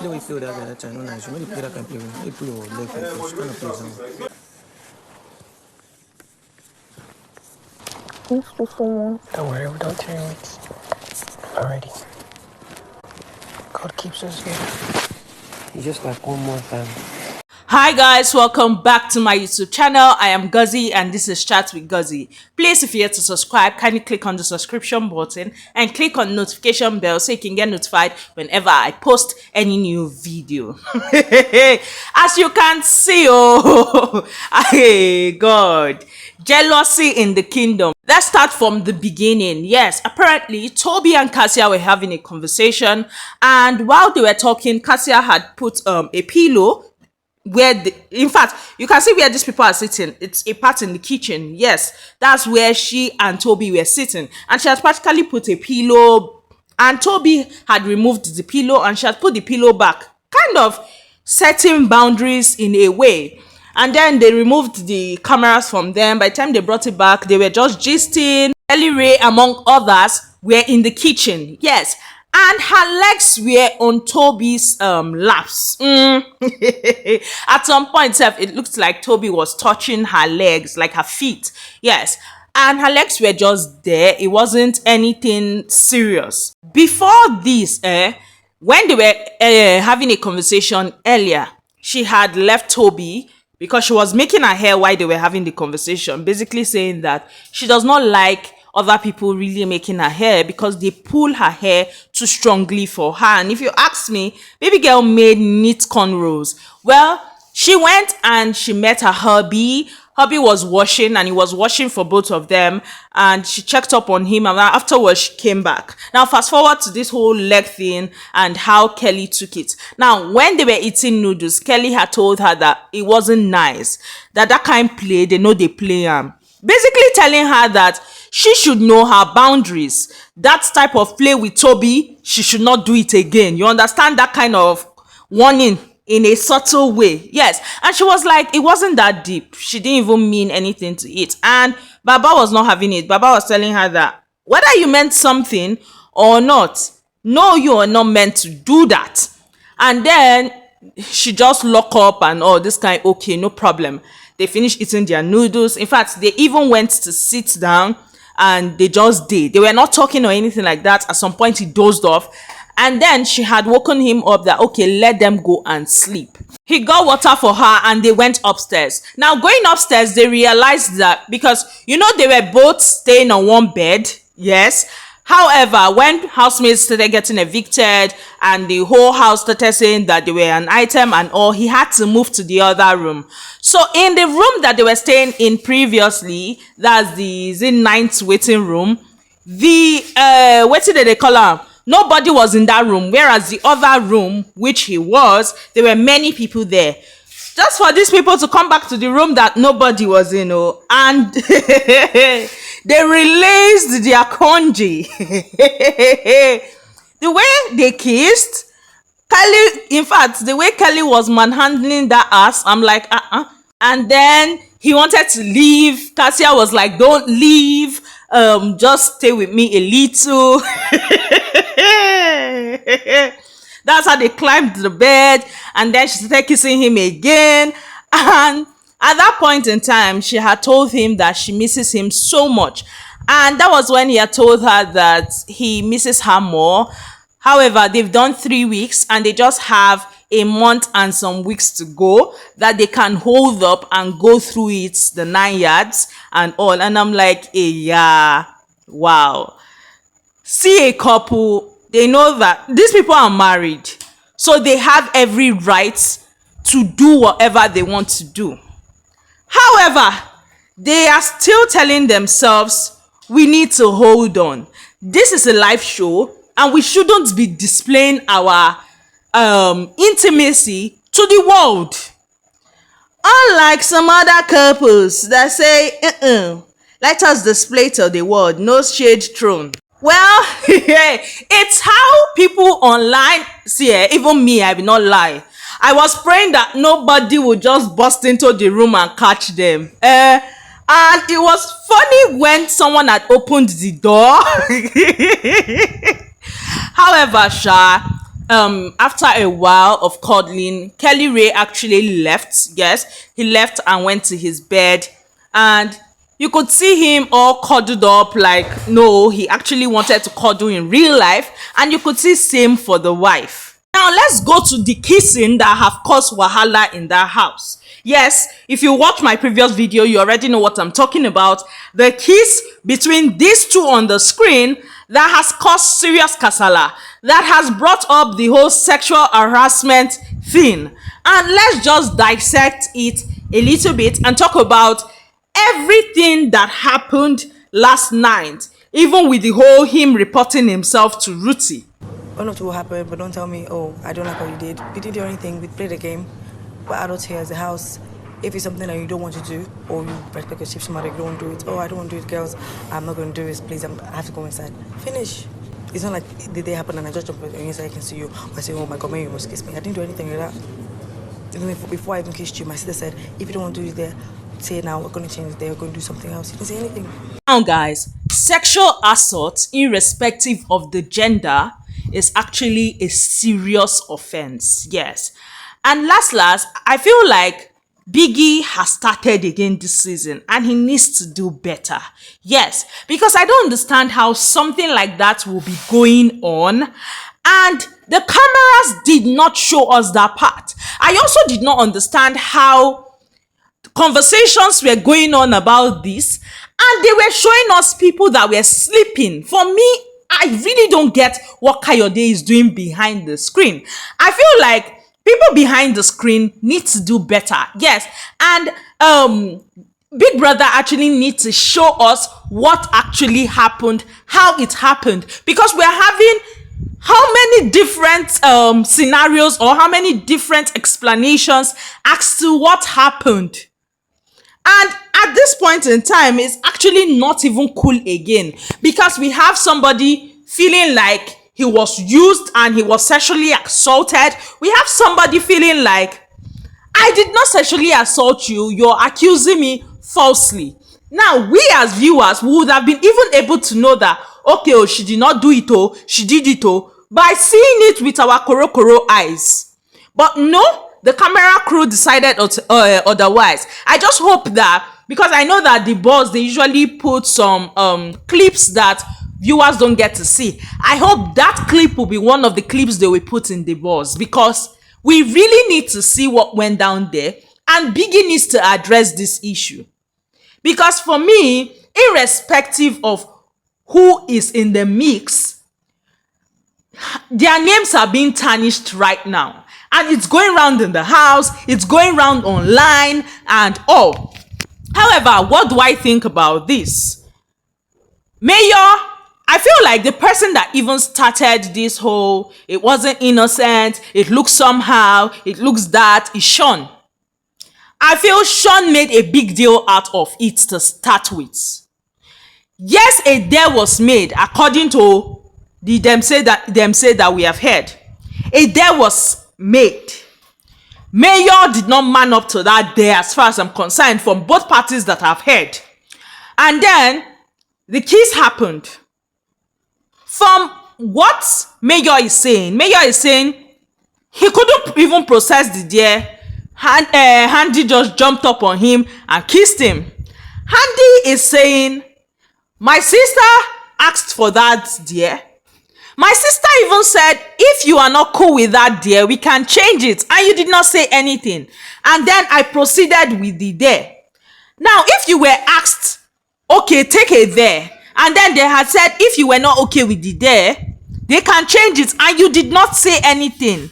play with that guy that time, no nice. You know the play that can play with. You play your leg like this. You cannot play some. Don't worry, we don't turn it already. God keeps us here. It's just like one more time. Hi guys, welcome back to my YouTube channel. I am Guzzy and this is Chat with Guzzy. Please, if you're here to subscribe, kindly click on the subscription button and click on notification bell so you can get notified whenever I post any new video. As you can see, hey God, jealousy in the kingdom. Let's start from the beginning. Yes, apparently Toby and Casia were having a conversation, and while they were talking, Casia had put a pillow where in fact you can see where these people are sitting. It's a part in the kitchen. Yes, that's where she and Toby were sitting, and she had practically put a pillow, and Toby had removed the pillow and she had put the pillow back, kind of setting boundaries in a way. And then they removed the cameras from them. By the time they brought it back, they were just gisting. Kellyrae, among others, were in the kitchen. Yes, and her legs were on Toby's laps. At some point, it looked like Toby was touching her legs, like her feet. Yes, and her legs were just there. It wasn't anything serious. Before this, when they were having a conversation earlier, she had left Toby because she was making her hair while they were having the conversation, basically saying that she does not like other people really making her hair because they pull her hair too strongly for her. And if you ask me, baby girl made neat cornrows. Well, she went and she met her hubby. Hubby was washing, and he was washing for both of them, and she checked up on him, and afterwards she came back. Now fast forward to this whole leg thing and how Kelly took it. Now when they were eating noodles, Kelly had told her that it wasn't nice, that kind play, they know they play basically telling her that she should know her boundaries. That type of play with Toby, she should not do it again. You understand? That kind of warning in a subtle way. Yes, and she was like, it wasn't that deep. She didn't even mean anything to it. And Baba was not having it. Baba was telling her that whether you meant something or not, no, you are not meant to do that. And then she just lock up and all this kind. Okay, no problem. They finished eating their noodles. In fact, they even went to sit down and they just did. They were not talking or anything like that. At some point he dozed off, and then she had woken him up that, okay, let them go and sleep. He got water for her and they went upstairs. Now going upstairs, they realized that, because you know they were both staying on one bed. Yes. However, when housemates started getting evicted and the whole house started saying that they were an item and all, he had to move to the other room. So in the room that they were staying in previously, that's the ninth waiting room, what did they call her? Nobody was in that room, whereas the other room, which he was, there were many people there. Just for these people to come back to the room that nobody was in, and they released their congee. The way they kissed, Kelly, in fact, the way Kelly was manhandling that ass, I'm like, And then he wanted to leave. Casia was like, don't leave. Just stay with me a little. That's how they climbed the bed, and then she started kissing him again. And at that point in time, she had told him that she misses him so much, and that was when he had told her that he misses her more. However, they've done 3 weeks and they just have a month and some weeks to go that they can hold up and go through it, the 9 yards and all. And I'm like, yeah, wow. See a couple, they know that these people are married, so they have every right to do whatever they want to do. However, they are still telling themselves, we need to hold on. This is a live show and we shouldn't be displaying our intimacy to the world. Unlike some other couples that say, let us display to the world, no shade thrown. Well, it's how people online see it. Even me, I will not lie. I was praying that nobody would just burst into the room and catch them. And it was funny when someone had opened the door. However, after a while of cuddling, Kellyrae actually left. Yes, he left and went to his bed, and you could see him all cuddled up, like no, he actually wanted to cuddle in real life, and you could see same for the wife. Now let's go to the kissing that have caused wahala in that house. Yes, if you watch my previous video, you already know what I'm talking about. The kiss between these two on the screen that has caused serious kasala, that has brought up the whole sexual harassment thing. And let's just dissect it a little bit and talk about everything that happened last night, even with the whole him reporting himself to Ruthie. One of two will happen, but don't tell me, oh, I don't like what you did. We didn't do anything. We played a game. We're adults here as a house. If it's something that you don't want to do, or you respect your shift somebody, you don't do it. Oh, I don't want to do it, girls. I'm not going to do this. Please, I have to go inside. Finish. It's not like the day happened and I just jumped inside. I can see you. Or I say, oh my God, man, you must kiss me. I didn't do anything like that. Even before I even kissed you, my sister said, if you don't want to do it there, say now, we're going to change it there. We're going to do something else. You didn't say anything. Now, guys, sexual assault, irrespective of the gender, is actually a serious offense. Yes. And last, I feel like Biggie has started again this season and he needs to do better. Yes, because I don't understand how something like that will be going on. And the cameras did not show us that part. I also did not understand how conversations were going on about this. And they were showing us people that were sleeping. For me, I really don't get what Kayode is doing behind the screen. I feel like people behind the screen need to do better. Yes. And Big Brother actually needs to show us what actually happened, how it happened. Because we're having how many different scenarios or how many different explanations as to what happened. And at this point in time, it's actually not even cool again. Because we have somebody feeling like he was used and he was sexually assaulted. We have somebody feeling like, I did not sexually assault you. You're accusing me falsely. Now, we as viewers would have been even able to know that, okay, oh, she did not do it, oh, she did it, oh, by seeing it with our koro eyes. But no, the camera crew decided otherwise. I just hope that, because I know that the boss, they usually put some clips that viewers don't get to see. I hope that clip will be one of the clips they will put in the boss, because we really need to see what went down there, and Biggie needs to address this issue. Because for me, irrespective of who is in the mix, their names are being tarnished right now. And it's going around in the house, it's going around online and all. However, what do I think about this? Mayor, I feel like the person that even started this whole, it wasn't innocent, it looks somehow, it looks that, is Sean. I feel Sean made a big deal out of it to start with. Yes, a deal was made according to the them say that we have heard. A deal was made. Mayor did not man up to that deal as far as I'm concerned from both parties that I've heard. And then the kiss happened. From what Mayor is saying he couldn't even process the deal. Handi just jumped up on him and kissed him. Handi is saying, my sister asked for that deal. My sister even said, if you are not cool with that deal, we can change it. And you did not say anything. And then I proceeded with the deal. Now, if you were asked, okay, take it there. And then they had said, if you were not okay with the deal, they can change it. And you did not say anything.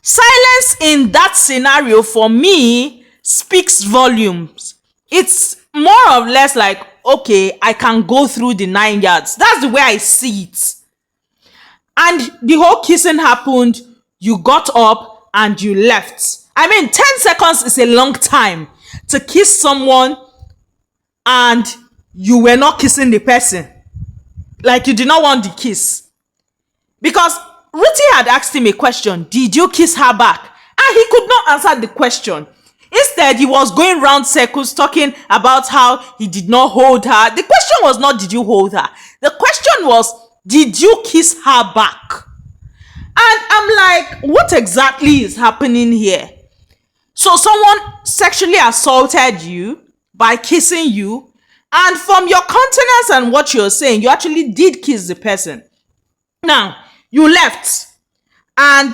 Silence in that scenario for me speaks volumes. It's more or less like, okay, I can go through the 9 yards. That's the way I see it. And the whole kissing happened. You got up and you left. I mean, 10 seconds is a long time to kiss someone and you were not kissing the person. Like you did not want the kiss. Because Ruthie had asked him a question. Did you kiss her back? And he could not answer the question. Instead, he was going round circles talking about how he did not hold her. The question was not, did you hold her? The question was, did you kiss her back? And I'm like, what exactly is happening here? So someone sexually assaulted you by kissing you, and from your countenance and what you're saying, you actually did kiss the person. Now, you left, and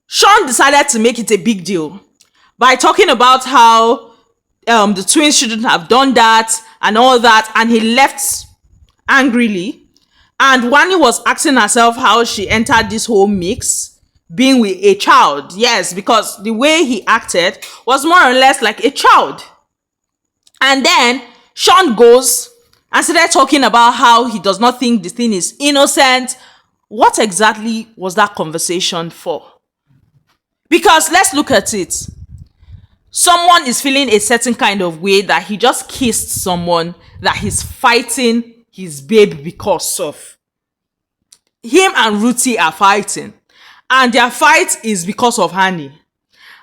Sean decided to make it a big deal by talking about how the twins shouldn't have done that and all that, and he left angrily. And Wani was asking herself how she entered this whole mix being with a child. Yes, because the way he acted was more or less like a child. And then Sean goes and started talking about how he does not think the thing is innocent. What exactly was that conversation for? Because let's look at it. Someone is feeling a certain kind of way that he just kissed someone that he's fighting his babe because of. Him and Ruthie are fighting, and their fight is because of Handi,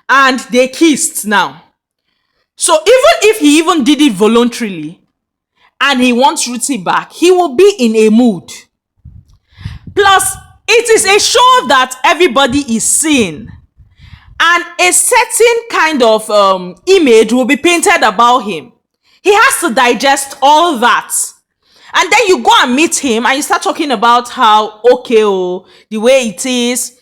and they kissed now. So even if he even did it voluntarily and he wants Ruthie back, he will be in a mood. Plus, it is a show that everybody is seeing, and a certain kind of image will be painted about him. He has to digest all that. And then you go and meet him and you start talking about how, okay, the way it is,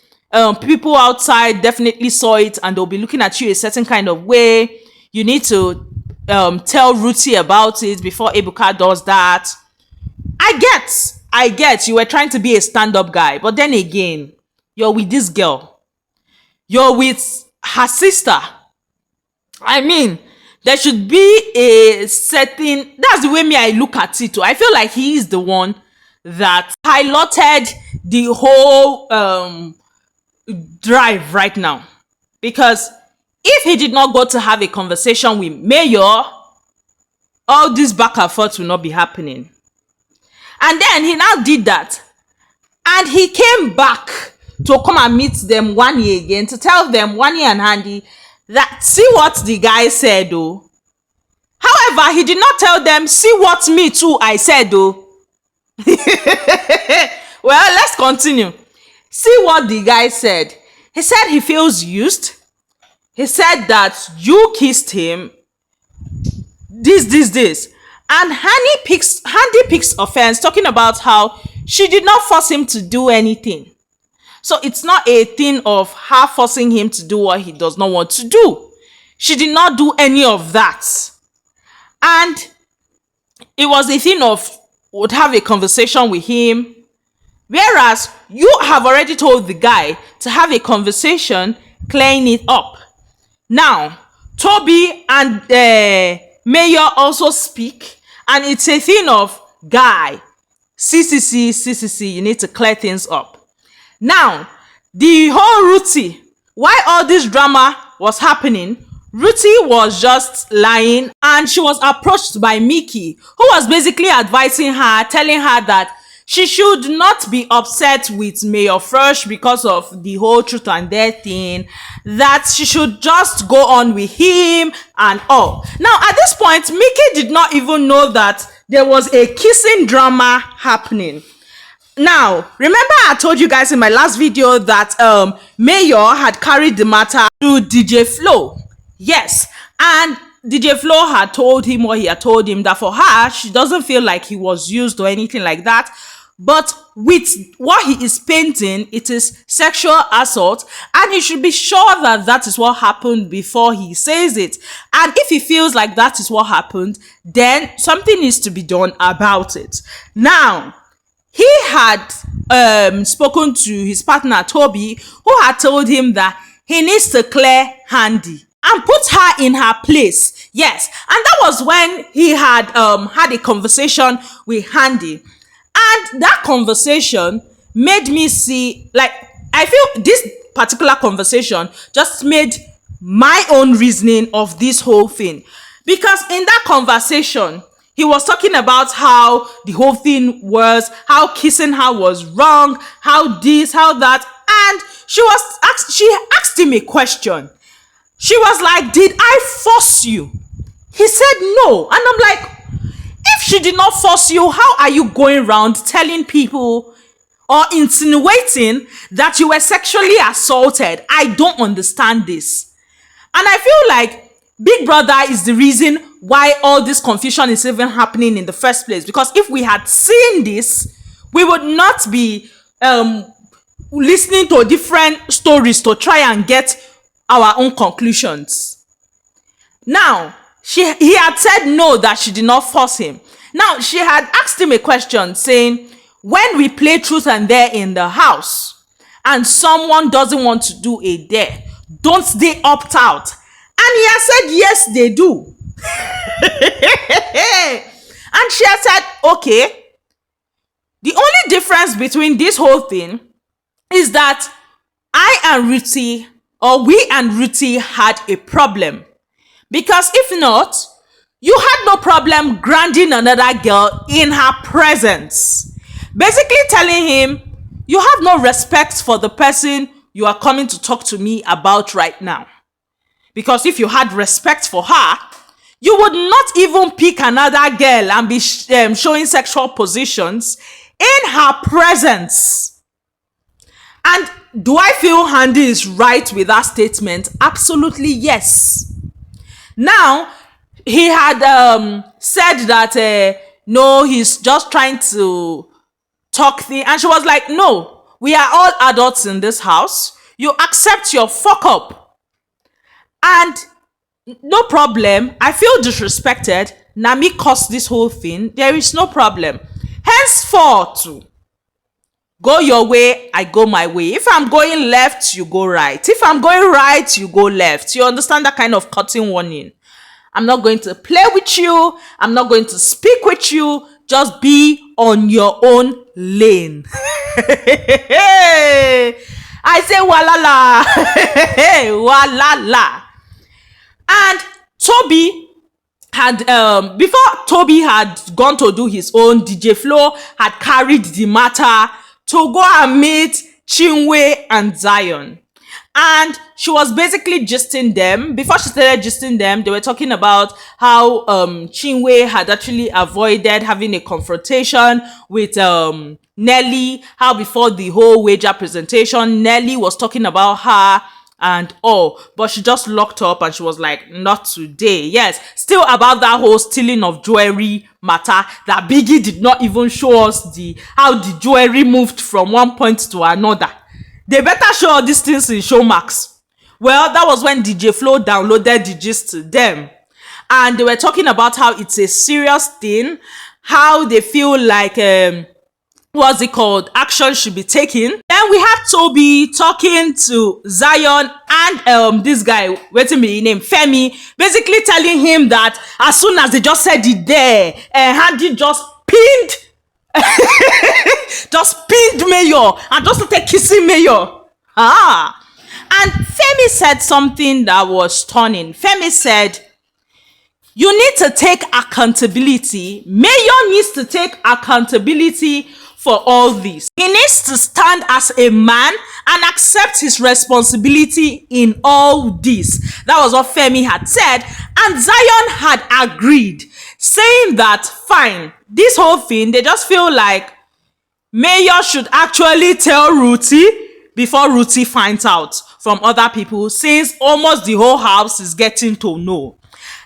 people outside definitely saw it and they'll be looking at you a certain kind of way. You need to tell Ruthie about it before Ebuka does that. I get you were trying to be a stand-up guy, but then again, you're with this girl. You're with her sister. I mean, there should be a certain, that's the way I look at it too. I feel like he is the one that piloted the whole drive right now. Because if he did not go to have a conversation with Mayor, all this back and forth will not be happening. And then he now did that. And he came back to come and meet them Wani again, to tell them, Wani and Handi, that see what the guy said though. However, he did not tell them, see what me too I said though. Well, let's continue. See what the guy said. He said he feels used. He said that you kissed him. This. And Handi picks offense, talking about how she did not force him to do anything. So it's not a thing of her forcing him to do what he does not want to do. She did not do any of that. And it was a thing of, would have a conversation with him. Whereas you have already told the guy to have a conversation, clearing it up. Now, Tobi and Mayor also speak. And it's a thing of, guy, CCC, you need to clear things up. Now, the whole Ruthie, why all this drama was happening, Ruthie was just lying and she was approached by Mickey, who was basically advising her, telling her that she should not be upset with Mayor Fresh because of the whole truth and dare thing, that she should just go on with him and all. Now, at this point, Mickey did not even know that there was a kissing drama happening. Now, remember I told you guys in my last video that Mayor had carried the matter to DJ Flo. Yes, and DJ Flo had told him what he had told him, that for her, she doesn't feel like he was used or anything like that. But with what he is painting, it is sexual assault, and he should be sure that that is what happened before he says it. And if he feels like that is what happened, then something needs to be done about it. Now, he had spoken to his partner Tobi, who had told him that he needs to clear Handi and put her in her place. Yes, and that was when he had had a conversation with Handi. And that conversation made me see, like, I feel this particular conversation just made my own reasoning of this whole thing. Because in that conversation, he was talking about how the whole thing was, how kissing her was wrong, how this, how that. And she asked him a question. She was like, did I force you? He said no. And I'm like, if she did not force you, how are you going around telling people or insinuating that you were sexually assaulted. I don't understand this. And I feel like Big Brother is the reason why all this confusion is even happening in the first place. Because if we had seen this, we would not be listening to different stories to try and get our own conclusions. Now, he had said no, that she did not force him. Now, she had asked him a question saying, when we play truth and dare in the house and someone doesn't want to do a dare, don't they opt out? And he has said, yes, they do. And she has said, okay. The only difference between this whole thing is that we and Ruthie had a problem. Because if not, you had no problem grounding another girl in her presence. Basically telling him, you have no respect for the person you are coming to talk to me about right now. Because if you had respect for her, you would not even pick another girl and be showing sexual positions in her presence. And do I feel Handi is right with that statement? Absolutely yes. Now, he had said that, no, he's just trying to talk thing. And she was like, no, we are all adults in this house. You accept your fuck up. And no problem. I feel disrespected. Nami caused this whole thing. There is no problem. Henceforth, go your way, I go my way. If I'm going left, you go right. If I'm going right, you go left. You understand that kind of cutting warning? I'm not going to play with you. I'm not going to speak with you. Just be on your own lane. I say walala. Walala. And Tobi had before Tobi had gone to do his own, DJ Flo had carried the matter to go and meet Chinwe and Zion. And she was basically gisting them. Before she started gisting them, they were talking about how Chinwe had actually avoided having a confrontation with Nelly. How before the whole wager presentation, Nelly was talking about her and all, but she just locked up and she was like, not today. Yes, still about that whole stealing of jewelry matter that Biggie did not even show us how the jewelry moved from one point to another. They better show all these things in Showmax. Well, that was when DJ Flo downloaded the gist to them. And they were talking about how it's a serious thing, how they feel like, what's it called, action should be taken. Then we have Tobi talking to Zion and this guy, waiting me name, Femi, basically telling him that as soon as they just said it there, Handi just pinned Mayor and just started kissing Mayor. And Femi said something that was stunning. Femi said, you need to take accountability. Mayor needs to take accountability for all this. He needs to stand as a man and accept his responsibility in all this. That was what Femi had said. And Zion had agreed, saying that, fine, this whole thing, they just feel like Mayor should actually tell Ruthie before Ruthie finds out from other people, since almost the whole house is getting to know.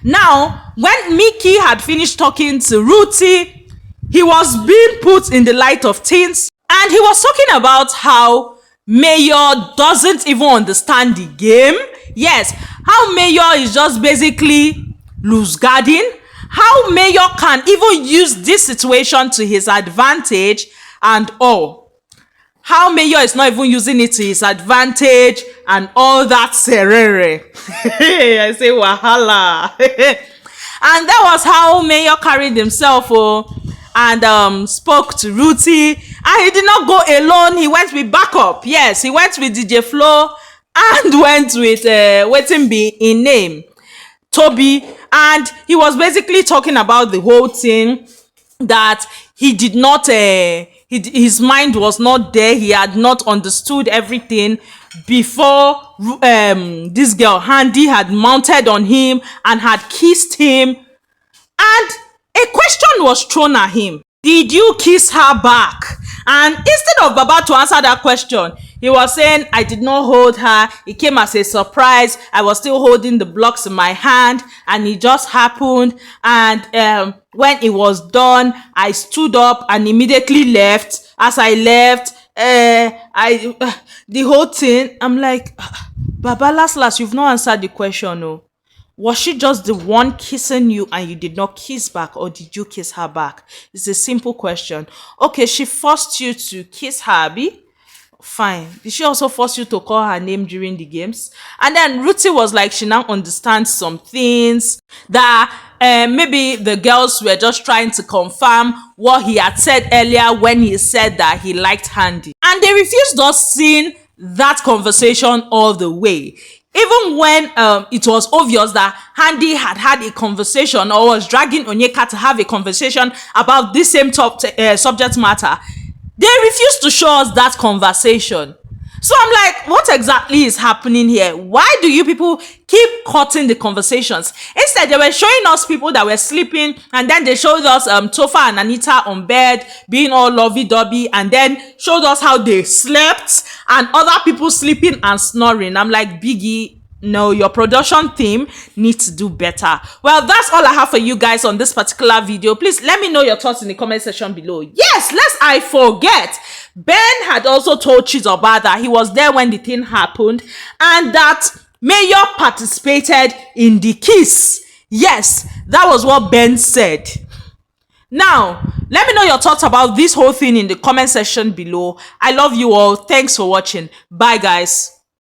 Now, when Mickey had finished talking to Ruthie, he was being put in the light of things, and he was talking about how Mayor doesn't even understand the game. Yes, how Mayor is just basically loose guarding, how Mayor can even use this situation to his advantage and all. How Mayor is not even using it to his advantage and all that serere. I say wahala. And that was how Mayor carried himself and spoke to Ruthie. And he did not go alone. He went with backup. Yes, he went with DJ Flo and went with waiting be in name, Tobi. And he was basically talking about the whole thing, that he did not his mind was not there. He had not understood everything before this girl Handi had mounted on him and had kissed him. And a question was thrown at him. Did you kiss her back? And instead of Baba to answer that question, he was saying, I did not hold her. It came as a surprise. I was still holding the blocks in my hand and it just happened. And when it was done, I stood up and immediately left. As I left, the whole thing, I'm like, Baba, last, you've not answered the question, no. Was she just the one kissing you and you did not kiss back, or did you kiss her back? It's a simple question. Okay, she forced you to kiss her, Abi. Fine. Did she also force you to call her name during the games? And then Ruthie was like, she now understands some things that maybe the girls were just trying to confirm what he had said earlier when he said that he liked Handi. And they refused us seeing that conversation all the way. Even when it was obvious that Handi had a conversation or was dragging Onyeka to have a conversation about this same subject matter, they refused to show us that conversation. So I'm like, what exactly is happening here? Why do you people keep cutting the conversations? Instead, they were showing us people that were sleeping, and then they showed us Tofa and Anita on bed being all lovey-dovey, and then showed us how they slept and other people sleeping and snoring. I'm like, Biggie, no, your production team needs to do better. Well, that's all I have for you guys on this particular video. Please let me know your thoughts in the comment section below. Yes, lest I forget, Ben had also told Chizoba that he was there when the thing happened and that Mayor participated in the kiss. Yes, that was what Ben said. Now, let me know your thoughts about this whole thing in the comment section below. I love you all. Thanks for watching. Bye, guys.